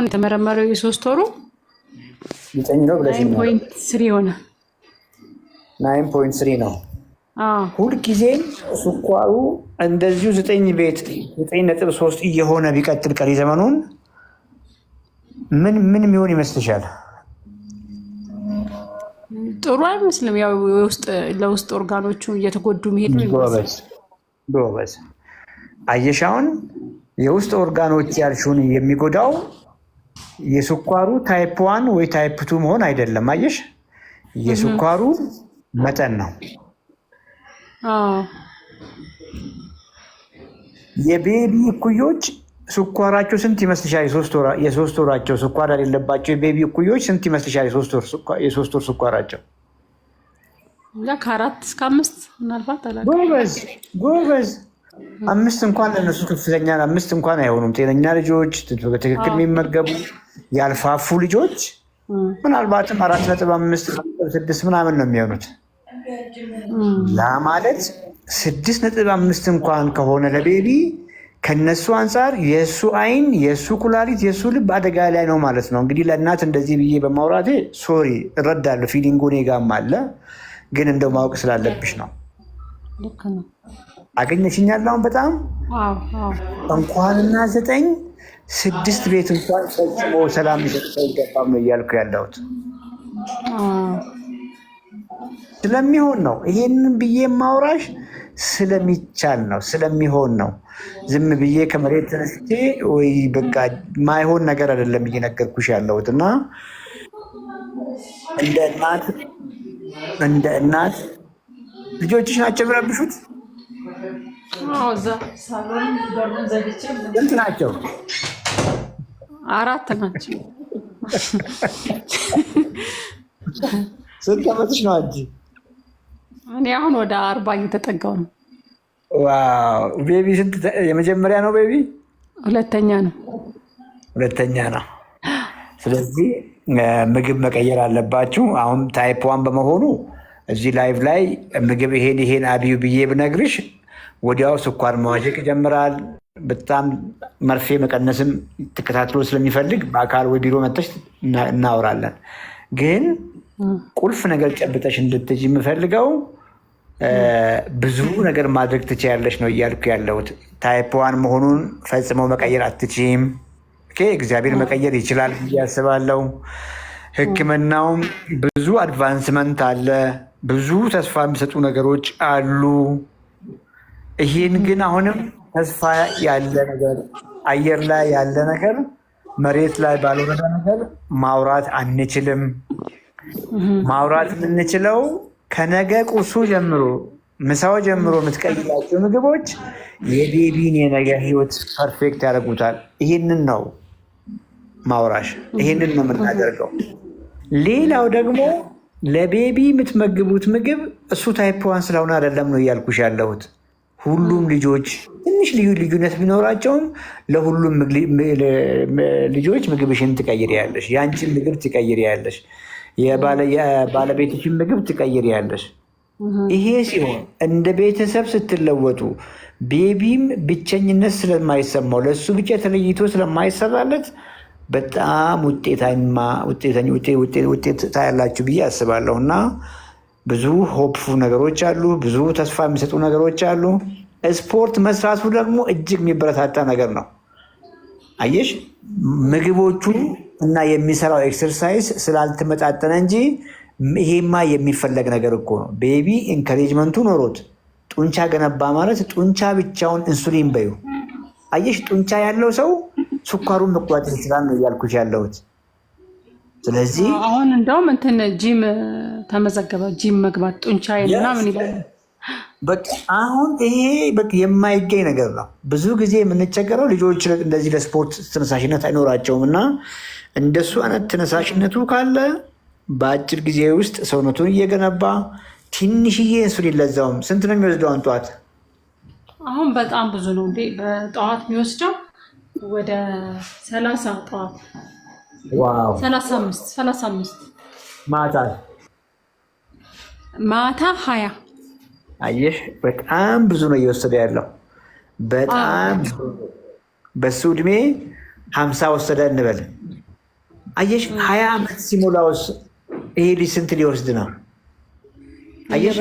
አሁን የተመረመረው የ3 ወሩ 9 ነው ብለሽኛል። 9.3 ሆነ። 9.3 ነው። ሁልጊዜ ስኳሩ እንደዚሁ 9 ቤት 9.3 እየሆነ ቢቀጥል ቀሪ ዘመኑን ምን የሚሆን ይመስልሻል? ጥሩ አይመስልም። ያው ለውስጥ ኦርጋኖቹ እየተጎዱ መሄድ ነው። ጎበዝ አየሻውን የውስጥ ኦርጋኖች ያልሽውን የሚጎዳው የስኳሩ ታይፕ 1 ወይ ታይፕ 2 መሆን አይደለም። አየሽ የስኳሩ መጠን ነው። የቤቢ እኩዮች ስኳራቸው ስንት ይመስልሻል? የ3 ወራቸው ስኳር የሌለባቸው የቤቢ እኩዮች ስንት ይመስልሻል? የ3 ወር ስኳራቸው ከ4 እስከ 5 ምናልባት አላውቅም። ጎበዝ 5 እንኳን ለነሱ ከፍተኛ 5 እንኳን አይሆኑም። ጤነኛ ልጆች በትክክል የሚመገቡ ያልፋፉ ልጆች ምናልባትም 4.5 6 ምናምን ነው የሚሆኑት። ለማለት 6.5 እንኳን ከሆነ ለቤቢ ከነሱ አንጻር የእሱ አይን፣ የእሱ ኩላሊት፣ የእሱ ልብ አደጋ ላይ ነው ማለት ነው። እንግዲህ ለእናት እንደዚህ ብዬ በማውራቴ ሶሪ እረዳለሁ። ፊሊንጉ እኔ ጋርም አለ፣ ግን እንደው ማወቅ ስላለብሽ ነው። አገኘሽኛል። አሁን በጣም እንኳንና 9 6 ቤት እንኳን ፈጽሞ ሰላም ይገባም ነው እያልኩ ያለሁት። ስለሚሆን ነው ይሄንን ብዬ ማውራሽ፣ ስለሚቻል ነው፣ ስለሚሆን ነው። ዝም ብዬ ከመሬት ተነስቼ ወይ በቃ ማይሆን ነገር አይደለም እየነገርኩሽ ያለሁት። እና እንደ እናት ልጆችሽ ናቸው የሚረብሹት? ስንት ናቸው? 4 ናቸው። ስንት ዓመትሽ ነው አንቺ? እኔ አሁን ወደ 40 እየተጠጋው ነው። ዋው ቤቢ ስንት? የመጀመሪያ ነው ቤቢ? ሁለተኛ ነው። ስለዚህ ምግብ መቀየር አለባችሁ። አሁን ታይፕ 1 በመሆኑ እዚህ ላይቭ ላይ ምግብ ይሄን አብዩ ብዬ ብነግርሽ ወዲያው ስኳር መዋዠቅ ይጀምራል። በጣም መርፌ መቀነስም ተከታትሎ ስለሚፈልግ በአካል ወይ ቢሮ መጥተሽ እናወራለን። ግን ቁልፍ ነገር ጨብጠሽ እንድትጅ የምፈልገው ብዙ ነገር ማድረግ ትችያለሽ ነው እያልኩ ያለሁት። ታይፕ 1 መሆኑን ፈጽመው መቀየር አትችይም። እግዚአብሔር መቀየር ይችላል ብዬ አስባለሁ። ሕክምናውም ብዙ አድቫንስመንት አለ፣ ብዙ ተስፋ የሚሰጡ ነገሮች አሉ። ይህን ግን አሁንም ተስፋ ያለ ነገር፣ አየር ላይ ያለ ነገር፣ መሬት ላይ ባልወረደ ነገር ማውራት አንችልም። ማውራት የምንችለው ከነገ ቁርሱ ጀምሮ ምሳው ጀምሮ የምትቀይራቸው ምግቦች የቤቢን የነገ ህይወት ፐርፌክት ያደርጉታል። ይህንን ነው ማውራሽ፣ ይህንን ነው የምናደርገው። ሌላው ደግሞ ለቤቢ የምትመግቡት ምግብ እሱ ታይፕ 1 ስለሆነ አይደለም ነው እያልኩሽ ያለሁት። ሁሉም ልጆች ትንሽ ልዩነት ቢኖራቸውም ለሁሉም ልጆች ምግብሽን ትቀይሪያለሽ፣ የአንቺን ምግብ ትቀይሪያለሽ፣ የባለቤትሽን ምግብ ትቀይሪያለሽ። ይሄ ሲሆን እንደ ቤተሰብ ስትለወጡ ቤቢም ብቸኝነት ስለማይሰማው ለእሱ ብቻ ተለይቶ ስለማይሰራለት በጣም ውጤት ታያላችሁ ብዬ አስባለሁ። እና ብዙ ሆፕፉ ነገሮች አሉ፣ ብዙ ተስፋ የሚሰጡ ነገሮች አሉ። ስፖርት መስራቱ ደግሞ እጅግ የሚበረታታ ነገር ነው። አየሽ ምግቦቹ እና የሚሰራው ኤክሰርሳይዝ ስላልተመጣጠነ እንጂ ይሄማ የሚፈለግ ነገር እኮ ነው። ቤቢ ኢንካሬጅመንቱ ኖሮት ጡንቻ ገነባ ማለት ጡንቻ ብቻውን ኢንሱሊን በዩ። አየሽ ጡንቻ ያለው ሰው ስኳሩን መቆጣጠር ይችላል ነው እያልኩሽ ያለሁት። ስለዚህ አሁን እንደውም ጂም ተመዘገበ፣ ጂም መግባት ጡንቻ ምናምን ይላል። በቃ አሁን ይሄ በቃ የማይገኝ ነገር ነው። ብዙ ጊዜ የምንቸገረው ልጆች እንደዚህ ለስፖርት ተነሳሽነት አይኖራቸውም እና እንደሱ አይነት ተነሳሽነቱ ካለ በአጭር ጊዜ ውስጥ ሰውነቱን እየገነባ ትንሽዬ ኢንሱሊን ለዛውም ስንት ነው የሚወስደው? ጠዋት አሁን በጣም ብዙ ነው እንዴ! በጠዋት የሚወስደው ወደ 30 ጠዋት 35 ማታ 20። አየሽ በጣም ብዙ ነው እየወሰደ ያለው። በጣም በሱ እድሜ 50 ወሰደ እንበል አየሽ 20 ዓመት ሲሞላውስ ይሄ ልጅ ስንት ሊወስድ ነው? አየሽ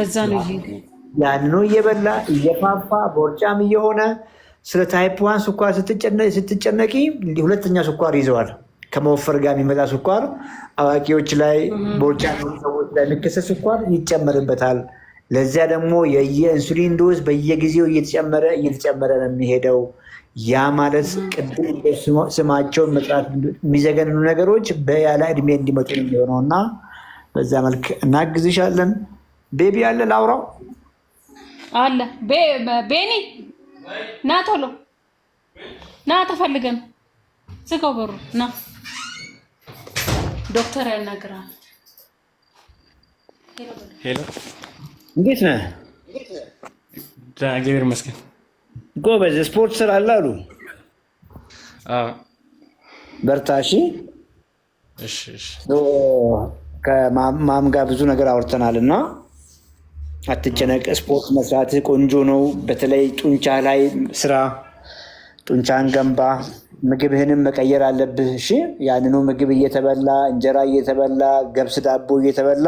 ያንኑ እየበላ እየፋፋ ቦርጫም እየሆነ ስለ ታይፕ 1 ስኳር ስትጨነቂ ሁለተኛ ስኳር ይዘዋል። ከመወፈር ጋር የሚመጣ ስኳር አዋቂዎች ላይ ቦርጫ ሰዎች ላይ የሚከሰት ስኳር ይጨመርበታል። ለዚያ ደግሞ የኢንሱሊን ዶዝ በየጊዜው እየተጨመረ ነው የሚሄደው። ያ ማለት ቅድም ስማቸውን መጥራት የሚዘገንኑ ነገሮች በያለ እድሜ እንዲመጡ ነው የሚሆነው እና በዛ መልክ እናግዝሻለን። ቤቢ አለ ላውራው አለ ቤኒ ና ቶሎ ና፣ ተፈልገን ዝጋው በሩ ና፣ ዶክተር ያናግራል። ሄሎ እንዴት ነህ? እግዚአብሔር ይመስገን። ጎበዝ ስፖርት ስላለ አሉ። በርታ። እሺ ከማም ጋር ብዙ ነገር አውርተናል እና አትጨነቅ። ስፖርት መስራት ቆንጆ ነው። በተለይ ጡንቻ ላይ ስራ፣ ጡንቻን ገንባ። ምግብህንም መቀየር አለብህ። እሺ ያንኑ ምግብ እየተበላ እንጀራ እየተበላ ገብስ ዳቦ እየተበላ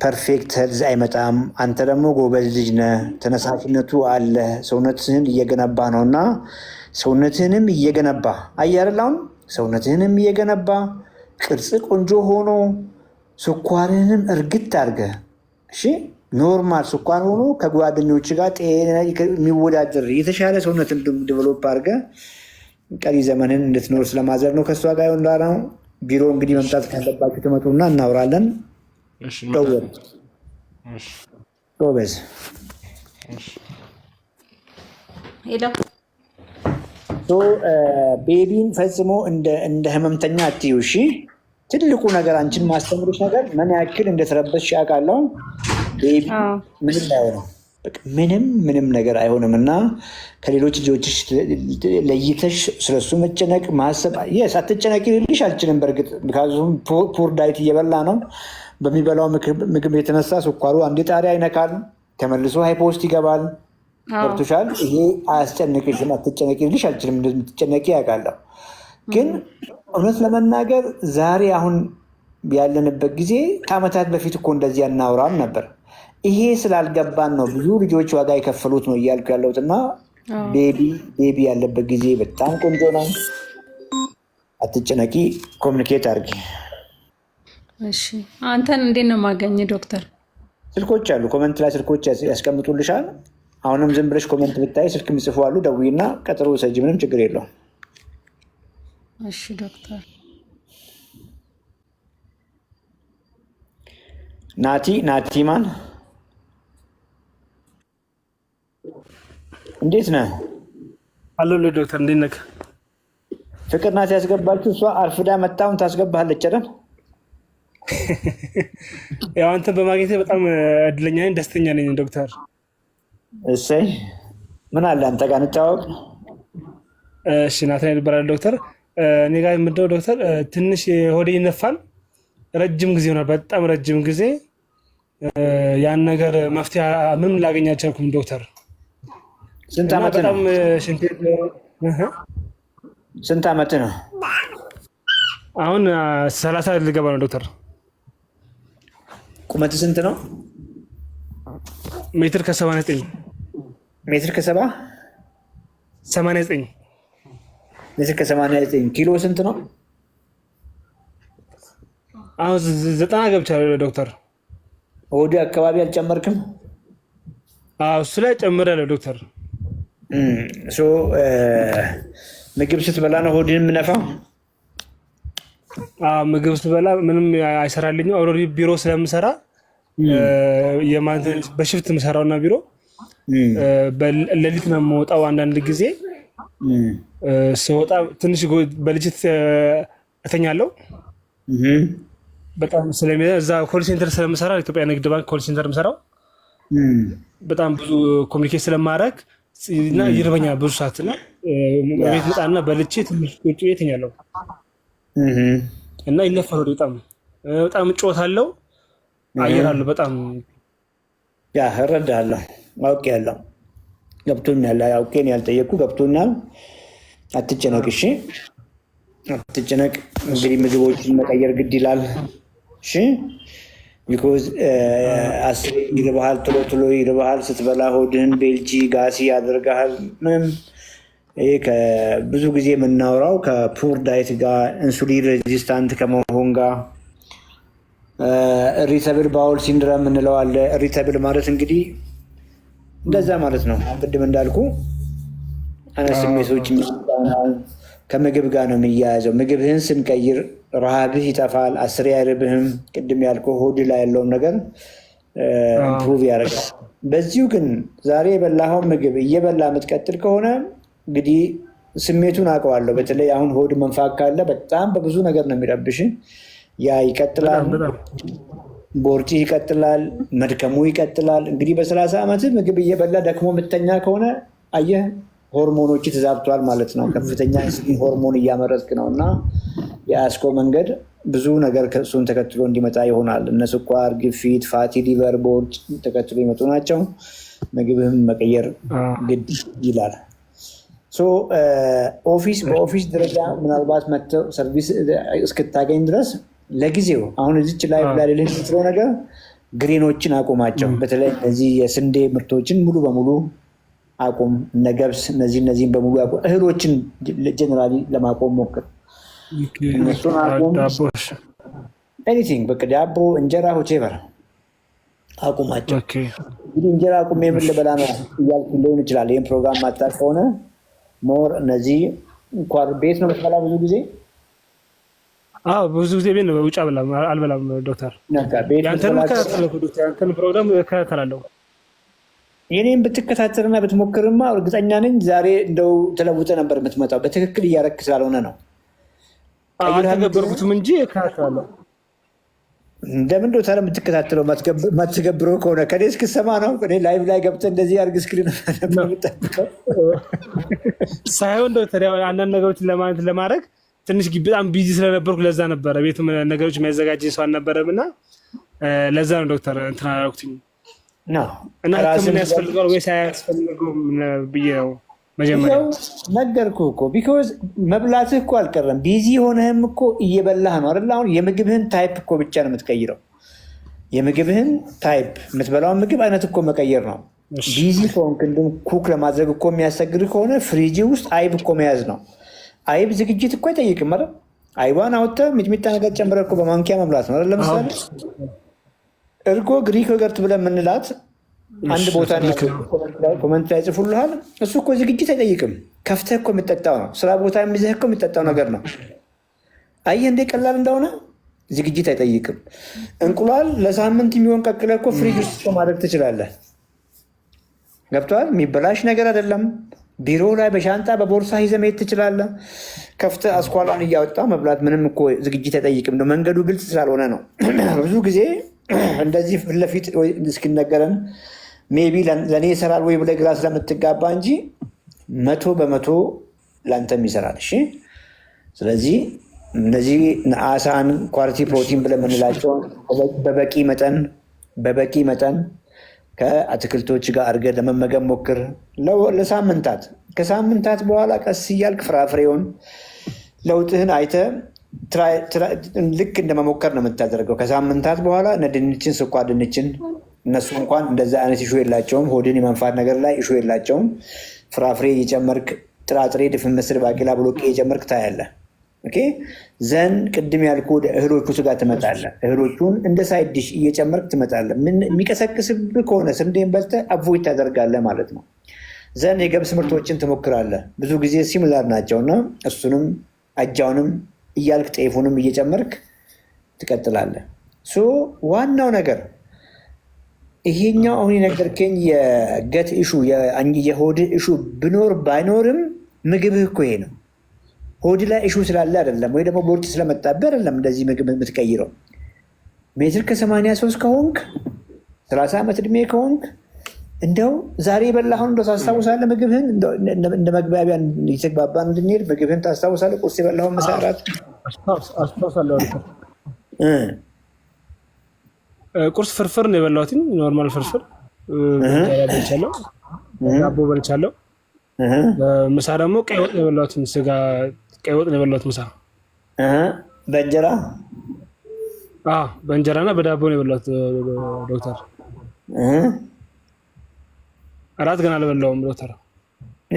ፐርፌክት ሄልዝ አይመጣም። አንተ ደግሞ ጎበዝ ልጅ ነህ፣ ተነሳሽነቱ አለ፣ ሰውነትህን እየገነባ ነው እና ሰውነትህንም እየገነባ አያርላውን ሰውነትህንም እየገነባ ቅርጽ ቆንጆ ሆኖ ስኳርህንም እርግጥ አድርገህ እሺ፣ ኖርማል ስኳር ሆኖ ከጓደኞች ጋር ጤና የሚወዳደር የተሻለ ሰውነትን ዲቨሎፕ አድርገህ ቀሪ ዘመንን እንድትኖር ስለማዘር ነው ከእሷ ጋር ይሆን ነው። ቢሮ እንግዲህ መምጣት ካለባችሁ ትመጡና እናውራለን። ጎበዝ ቤቢን ፈጽሞ እንደ ህመምተኛ አትዩ። እሺ ትልቁ ነገር አንቺን ማስተምሩሽ ነገር ምን ያክል እንደተረበስሽ አውቃለሁ። ቤቢ ምንም አይሆንም፣ ምንም ነገር አይሆንም እና ከሌሎች ልጆችሽ ለይተሽ ስለሱ መጨነቅ ማሰብ አትጨነቂ ልልሽ አልችልም። በእርግጥ ምክንያቱም ፑር ዳይት እየበላ ነው። በሚበላው ምግብ የተነሳ ስኳሩ አንዴ ጣሪያ ይነካል፣ ተመልሶ ሃይፖስት ይገባል። ገብቶሻል? ይሄ አያስጨንቅሽም፣ አትጨነቂ ልልሽ አልችልም። እንደምትጨነቂ ያውቃለሁ። ግን እውነት ለመናገር ዛሬ አሁን ያለንበት ጊዜ ከዓመታት በፊት እኮ እንደዚህ አናውራም ነበር። ይሄ ስላልገባን ነው ብዙ ልጆች ዋጋ የከፈሉት ነው እያልኩ ያለሁት እና ቤቢ ያለበት ጊዜ በጣም ቆንጆ ነው። አትጨነቂ፣ ኮሚኒኬት አድርጊ። እሺ አንተን እንዴት ነው የማገኝ ዶክተር? ስልኮች አሉ፣ ኮመንት ላይ ስልኮች ያስቀምጡልሻል። አሁንም ዝም ብለሽ ኮመንት ብታይ ስልክ የሚጽፉ አሉ። ደውይና ቀጠሮ ሰጂ፣ ምንም ችግር የለውም። እሺ ዶክተር። ናቲ ማን እንዴት ነህ? አሎ ዶክተር እንዴት ነህ? ፍቅር ናት ያስገባችሁ። እሷ አርፍዳ መጣሁን ታስገባለች አይደል? ያው አንተን በማግኘቴ በጣም እድለኛ ነኝ፣ ደስተኛ ነኝ ዶክተር። እሰይ ምን አለ አንተ ጋር እንታወቅ። እሺ ናትናኤል ይባላል ዶክተር። እኔ ጋር የምንደው ዶክተር ትንሽ ሆዴ ይነፋል፣ ረጅም ጊዜ ሆኗል፣ በጣም ረጅም ጊዜ። ያን ነገር መፍትሄ ምንም ላገኝ አልቻልኩም ዶክተር። ስንት ዓመት ነው? አሁን 30 ልገባ ነው ዶክተር። ቁመት ስንት ነው? ሜትር ከ79 ሜትር ከ89 ሜትር ከ89 ኪሎ ስንት ነው? አሁን 90 ገብቻለሁ ዶክተር። ሆዴ አካባቢ አልጨመርክም? እሱ ላይ ጨምሬያለሁ ዶክተር። ምግብ ስትበላ ነው ሆድን የምነፋው? ምግብ ስትበላ ምንም አይሰራልኝም። ኦልሬዲ ቢሮ ስለምሰራ በሽፍት የምሰራውና ቢሮ ሌሊት ነው የምወጣው። አንዳንድ ጊዜ ስወጣ ትንሽ በልጅት እተኛለሁ። በጣም እዛ ኮል ሴንተር ስለምሰራ ኢትዮጵያ ንግድ ባንክ ኮል ሴንተር የምሰራው በጣም ብዙ ኮሚኒኬት ስለማድረግ እና ይርበኛል ብዙ ሰዓት እና ቤት መጣና በልቼ ትንሽ ቁጭ ብዬ እተኛለሁ እና ይነፋል። በጣም እጮታለሁ፣ አየር አለው በጣም እረዳለሁ። አውቄያለሁ፣ ገብቶኛል። አውቄ ነው ያልጠየቅኩ፣ ገብቶኛል። አትጨነቅ እሺ። አትጨነቅ። እንግዲህ ምግቦችን መቀየር ግድ ይላል። እሺ ቢኮዝ አስሬ ይርባሃል፣ ቶሎ ቶሎ ይርባሃል። ስትበላ ሆድህን ቤልጂ ጋሲ ያደርግሃል። ምንም ይሄ ብዙ ጊዜ የምናወራው ከፑር ዳይት ጋር ኢንሱሊን ሬዚስታንት ከመሆን ጋር ኢሪተብል ባውል ሲንድረም እንለው አለ። ኢሪተብል ማለት እንግዲህ እንደዛ ማለት ነው። ቅድም እንዳልኩ ስሜቶች ከምግብ ጋር ነው የሚያያዘው። ምግብህን ስንቀይር ረሃብህ ይጠፋል፣ አስሬ አይርብህም። ቅድም ያልኩ ሆድ ላይ ያለውን ነገር ኢምፕሩቭ ያደርጋል። በዚሁ ግን ዛሬ የበላኸውን ምግብ እየበላ የምትቀጥል ከሆነ እንግዲህ ስሜቱን አውቀዋለሁ። በተለይ አሁን ሆድ መንፋት ካለ በጣም በብዙ ነገር ነው የሚረብሽ። ያ ይቀጥላል፣ ቦርጭ ይቀጥላል፣ መድከሙ ይቀጥላል። እንግዲህ በ30 ዓመት ምግብ እየበላ ደክሞ የምተኛ ከሆነ አየህ ሆርሞኖች ተዛብቷል ማለት ነው። ከፍተኛ ኢንሱሊን ሆርሞን እያመረትክ ነው እና የአስኮ መንገድ ብዙ ነገር ከእሱን ተከትሎ እንዲመጣ ይሆናል። እነ ስኳር፣ ግፊት፣ ፋቲ ሊቨር፣ ቦርጭ ተከትሎ ይመጡ ናቸው። ምግብህም መቀየር ግድ ይላል። በኦፊስ ደረጃ ምናልባት መጥተው ሰርቪስ እስክታገኝ ድረስ ለጊዜው አሁን እዚች ላይ ላሌለ የምትለው ነገር ግሬኖችን አቁማቸው። በተለይ እነዚህ የስንዴ ምርቶችን ሙሉ በሙሉ አቁም። እነ ገብስ እነዚህን በሙሉ አቁም። እህሎችን ጀነራሊ ለማቆም ሞክር። እነሱን አቁም። ኤኒቲንግ በቃ ዳቦ፣ እንጀራ፣ ሆቼቨር አቁማቸው። እንግዲህ እንጀራ አቁሜ ምን ልበላ ነው እያልኩ ሊሆን ይችላል። ይህም ፕሮግራም ማጣት ከሆነ ሞር እነዚህ እንኳን ቤት ነው የምትበላ ብዙ ጊዜ ብዙ ጊዜ ቤት ነው፣ በውጭ አልበላም ዶክተር። ያንተን ፕሮግራም እከታተላለሁ። የኔም ብትከታተልና ብትሞክርማ እርግጠኛ ነኝ ዛሬ እንደው ተለውጠ ነበር የምትመጣው። በትክክል እያረክ ስላልሆነ ነው። አልተገበርኩትም እንጂ እከታተላለሁ። እንደምን ዶክተር የምትከታተለው ማትገብረው ከሆነ ከኔ እስክሰማ ነው። እኔ ላይቭ ላይ ገብተህ እንደዚህ አድርግ ስክሪን የምጠብቀው ሳይሆን ዶክተር አንዳንድ ነገሮችን ለማድረግ ትንሽ በጣም ቢዚ ስለነበርኩ ለዛ ነበረ። ቤቱም ነገሮች የሚያዘጋጅ ሰው አልነበረም እና ለዛ ነው ዶክተር እንትን አደረኩትኝ። እና ሕክምና ያስፈልገዋል ወይስ አያስፈልገውም ብዬ ነው መጀመሪያ ነገርኩህ እኮ። ቢኮዝ መብላትህ እኮ አልቀረም። ቢዚ ሆነህም እኮ እየበላህ ነው አይደል? አሁን የምግብህን ታይፕ እኮ ብቻ ነው የምትቀይረው። የምግብህን ታይፕ የምትበላውን ምግብ አይነት እኮ መቀየር ነው። ቢዚ ከሆንክ እንዲሁም ኩክ ለማድረግ እኮ የሚያስቸግርህ ከሆነ ፍሪጅ ውስጥ አይብ እኮ መያዝ ነው። አይብ ዝግጅት እኮ አይጠይቅም አይደል? አይቧን አውጥተህ ሚጥሚጣ ነገር ጨምረህ እኮ በማንኪያ መብላት ነው አይደል? ለምሳሌ እርጎ ግሪክ ዮገርት ብለን የምንላት አንድ ቦታ ኮመንት ላይ ጽፉልሃል። እሱ እኮ ዝግጅት አይጠይቅም። ከፍተህ እኮ የምጠጣው ነው። ስራ ቦታ የሚይዘህ እኮ የምጠጣው ነገር ነው። አየህ እንዴ ቀላል እንደሆነ። ዝግጅት አይጠይቅም። እንቁላል ለሳምንት የሚሆን ቀቅለህ እኮ ፍሪጅ ውስጥ ማድረግ ትችላለህ። ገብቶሃል? የሚበላሽ ነገር አይደለም። ቢሮ ላይ በሻንጣ በቦርሳ ይዘህ መሄድ ትችላለህ። ከፍተህ አስኳሏን እያወጣ መብላት ምንም እኮ ዝግጅት አይጠይቅም። መንገዱ ግልጽ ስላልሆነ ነው። ብዙ ጊዜ እንደዚህ ፊት ለፊት እስኪነገረን ሜቢ ለእኔ ይሰራል ወይ ብለህ ግራ ስለምትጋባ እንጂ 100% ለአንተም ይሰራል። እሺ፣ ስለዚህ እነዚህ አሳን ኳሊቲ ፕሮቲን ብለን የምንላቸውን በበቂ መጠን ከአትክልቶች ጋር አድርገህ ለመመገብ ሞክር ለሳምንታት። ከሳምንታት በኋላ ቀስ እያልክ ፍራፍሬውን ለውጥህን አይተህ ልክ እንደመሞከር ነው የምታደርገው። ከሳምንታት በኋላ እነ ድንችን፣ ስኳር ድንችን እነሱ እንኳን እንደዛ አይነት ኢሹ የላቸውም። ሆድን የመንፋት ነገር ላይ ኢሹ የላቸውም። ፍራፍሬ እየጨመርክ ጥራጥሬ፣ ድፍን ምስር፣ ባቄላ፣ ብሎቄ እየጨመርክ ታያለህ። ዘን ቅድም ያልኩ ወደ እህሎቹ ጋር ትመጣለህ። እህሎቹን እንደ ሳይድ ዲሽ እየጨመርክ ትመጣለህ። የሚቀሰቅስብህ ከሆነ ስንዴን በልተህ አቮይድ ታደርጋለህ ማለት ነው። ዘን የገብስ ምርቶችን ትሞክራለህ። ብዙ ጊዜ ሲሚላር ናቸውና እሱንም አጃውንም እያልክ ጤፉንም እየጨመርክ ትቀጥላለህ። ዋናው ነገር ይሄኛው አሁን የነገርከኝ የገት ኢሹ የሆድ ኢሹ ብኖር ባይኖርም ምግብህ እኮ ይሄ ነው። ሆድ ላይ ኢሹ ስላለ አይደለም፣ ወይ ደግሞ ቦርጭ ስለመጣብህ አይደለም እንደዚህ ምግብ የምትቀይረው። ሜትር ከ83 ከሆንክ 30 ዓመት ዕድሜ ከሆንክ እንደው ዛሬ የበላኸውን እንደው ታስታውሳለህ? ምግብህን እንደ መግባቢያ የተግባባን እንድንሄድ ምግብህን ታስታውሳለህ? ቁርስ የበላኸውን መሰራት አስታውሳለሁ። ቁርስ ፍርፍር ነው የበላሁት፣ ኖርማል ፍርፍር በልቻለሁ፣ ዳቦ በልቻለሁ። ምሳ ደግሞ ቀይ ወጥ ነው የበላሁት፣ ስጋ ቀይ ወጥ ነው የበላሁት ምሳ። በእንጀራ በእንጀራና በዳቦ ነው የበላሁት ዶክተር። እራት ግን አልበላሁም ዶክተር።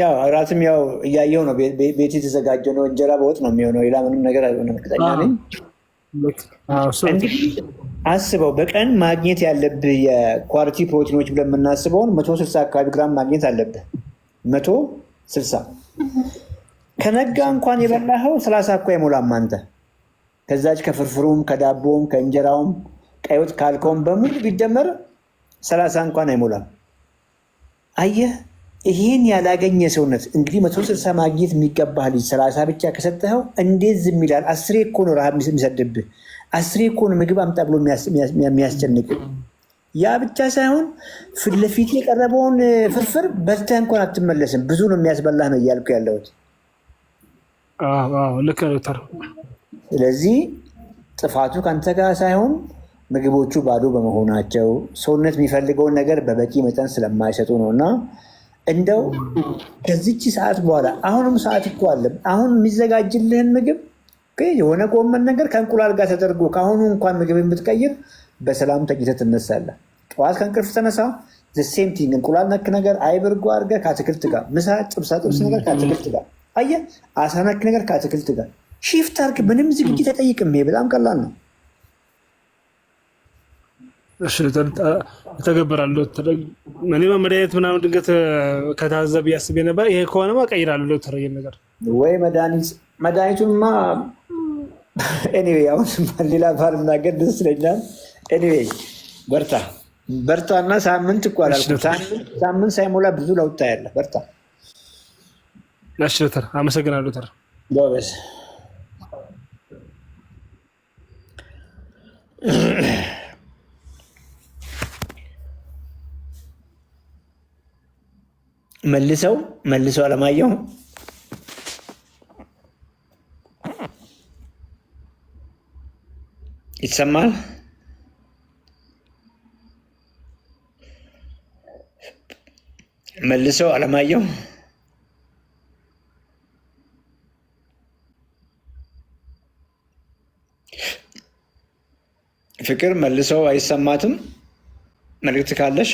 ያው እራትም ያው እያየው ነው፣ ቤት የተዘጋጀ ነው። እንጀራ በወጥ ነው የሚሆነው፣ ሌላ ምንም ነገር አይሆንም። እርግጠኛ ነኝ። አስበው በቀን ማግኘት ያለብህ የኳሊቲ ፕሮቲኖች ብለን የምናስበውን 160 አካባቢ ግራም ማግኘት አለብህ። 160 ከነጋ እንኳን የበላኸው 30 እኮ አይሞላም አንተ። ከዛች ከፍርፍሩም ከዳቦም ከእንጀራውም ቀይ ወጥ ካልከውም በሙሉ ቢደመር 30 እንኳን አይሞላም። አየህ፣ ይሄን ያላገኘ ሰውነት እንግዲህ 160 ማግኘት የሚገባህ ልጅ 30 ብቻ ከሰጠኸው እንዴት ዝም ይላል? 10 እኮ ነው ረሃብ የሚሰድብህ። 10 እኮ ነው ምግብ አምጣ ብሎ የሚያስጨንቅ። ያ ብቻ ሳይሆን ፊት ለፊት የቀረበውን ፍርፍር በልተህ እንኳን አትመለስም። ብዙ ነው የሚያስበላህ ነው እያልኩ ያለሁት። ልክ ነው ዶክተር። ስለዚህ ጥፋቱ ከአንተ ጋር ሳይሆን ምግቦቹ ባዶ በመሆናቸው ሰውነት የሚፈልገውን ነገር በበቂ መጠን ስለማይሰጡ ነው። እና እንደው ከዚች ሰዓት በኋላ አሁንም ሰዓት እኮ አለ። አሁን የሚዘጋጅልህን ምግብ የሆነ ጎመን ነገር ከእንቁላል ጋር ተደርጎ ከአሁኑ እንኳን ምግብ የምትቀይር በሰላም ተኝተህ ትነሳለህ። ጠዋት ከእንቅልፍ ተነሳ፣ ሴም ቲንግ እንቁላል ነክ ነገር አይብርጎ አድርገህ ከአትክልት ጋር ምሳ፣ ጥብስ ነገር ከአትክልት ጋር፣ አየህ አሳ ነክ ነገር ከአትክልት ጋር ሺፍት አድርግ። ምንም ዝግጅት አይጠይቅም። ይሄ በጣም ቀላል ነው። ተገበራለሁ። እኔማ መድኃኒት ምናምን ድንገት ከታዘብ ብያስቤ ነበር። ይሄ ከሆነማ እቀይራለሁ ዶክተር። ይሄን ነገር ወይ መድኃኒቱንማ ኤኒዌይ አሁን ሌላ ባልናገር ደስ ይለኛል። ኤኒዌይ በርታ እና ሳምንት እኮ አላልኩም። ሳምንት ሳይሞላ ብዙ ለውጥ ያለ በርታ። እሺ ዶክተር፣ አመሰግናለሁ ዶክተር። ጎበዝ። መልሰው አለማየሁ ይሰማል? መልሰው አለማየሁ ፍቅር መልሰው አይሰማትም። መልዕክት ካለሽ